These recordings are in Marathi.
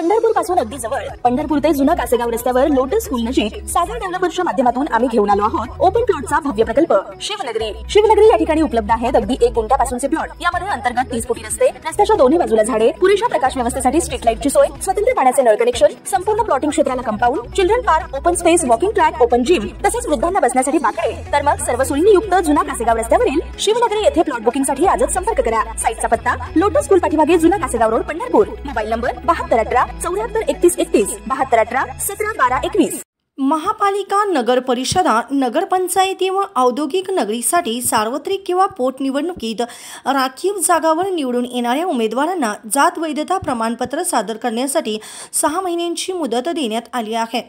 पंढरपूर पासून अगदी जवळ पंढरपूर ते जुना कासेगाव रस्त्यावर लोटस स्कूल नजीक सागर डेव्हलपर्सच्या माध्यमातून आम्ही घेऊन आलो आहोत ओपन प्लॉटचा भव्य प्रकल्प शिवनगरी या ठिकाणी उपलब्ध आहेत अगदी 1 गुंठ्यापासूनचे प्लॉट। यामध्ये अंतर्गत 30 फुटी रस्ते, रस्त्याच्या दोन्ही बाजूला झाडे, पुरेशा प्रकाश व्यवस्थेसाठी स्ट्रीट लाईटची सोय, स्वतंत्र पाण्याचे नळ कनेक्शन, संपूर्ण प्लॉटिंग क्षेत्राला compound, children park, open space, walking track, open gym, तसेच वृद्धांना बसण्यासाठी बाकडे। तर मग सर्व सोयींनी युक्त जुना कासेगाव रस्त्यावरील शिवनगरी येथे प्लॉट बुकिंगसाठी आजच संपर्क करा। साईटचा पत्ता लोटस स्कूल पाठीमागे जुना Kasegaon road Pandharpur. Mobile number 7218 743131 7218 171221। महापालिका, नगर परिषदा, नगरपंचायती व औद्योगिक नगरीसाठी सार्वत्रिक किंवा पोटनिवडणुकीत राखीव जागावर निवडून येणाऱ्या उमेदवारांना जात वैधता प्रमाणपत्र सादर करण्यासाठी 6 महिन्यांची मुदत देण्यात आली आहे।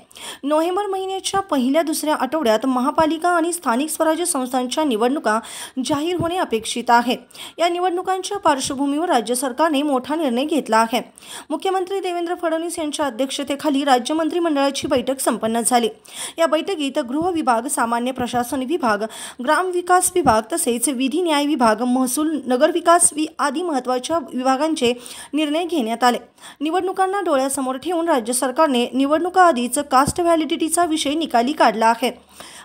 नोव्हेंबर महिन्याच्या पहिल्या-दुसऱ्या आठवड्यात महापालिका आणि स्थानिक स्वराज्य संस्थांच्या निवडणुका जाहीर होणे अपेक्षित आहे। या निवडणुकांच्या पार्श्वभूमीवर राज्य सरकारने मोठा निर्णय घेतला आहे। मुख्यमंत्री देवेंद्र फडणवीस यांच्या अध्यक्षतेखाली राज्य मंत्रिमंडळाची बैठक संपन्न झाली। या बैठकीत गृह विभाग, सामान्य प्रशासन विभाग, ग्राम विकास विभाग तसेच विधी न्याय विभाग, महसूल, नगर विकास आदी महत्त्वाच्या विभागांचे निर्णय घेण्यात आले। निवडणुकांना डोळ्यासमोर ठेवून राज्य सरकारने निवडणुका आधीच कास्ट व्हॅलिडिटीचा विषय निकाली काढला आहे।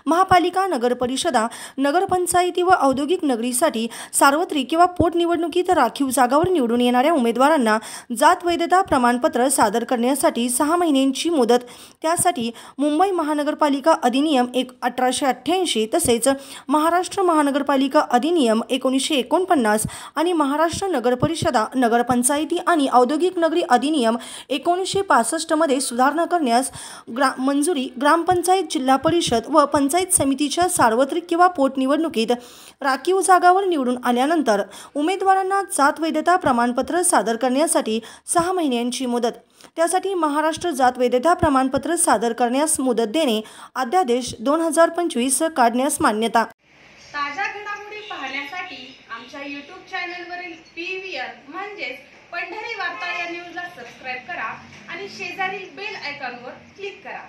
महापालिका, नगर परिषदा, नगरपंचायती व औद्योगिक नगरीसाठी सार्वत्रिक किंवा पोटनिवडणुकीत राखीव जागावर निवडून येणाऱ्या उमेदवारांना जात वैधता प्रमाणपत्र सादर करण्यासाठी 6 महिन्यांची मुदत, त्यासाठी मुंबई महानगरपालिका अधिनियम 1888 तसेच महाराष्ट्र महानगरपालिका अधिनियम 1949 आणि महाराष्ट्र नगर परिषदा, नगरपंचायती आणि औद्योगिक नगरी अधिनियम 1965 मध्ये सुधारणा करण्यास मंजुरी ग्रामपंचायत, जिल्हा परिषद व पंचायत समितीच्या सार्वत्रिक किंवा पोटनिवडणुकीत राखीव जागावर निवडून आल्यानंतर उमेदवारांना जात वैधता प्रमाणपत्र सादर करण्यासाठी 6 महिन्यांची मुदत, त्यासाठी महाराष्ट्र जात वैधता प्रमाणपत्र सादर करण्यास मुदत देणे अध्यादेश 2025 काढण्यास मान्यता। ताज्या घडामोडी पाहण्यासाठी आमच्या YouTube चॅनलवरील PVR म्हणजेच पंढरी वार्ता या न्यूजला सबस्क्राइब करा आणि शेजारील बेल आयकॉनवर क्लिक करा।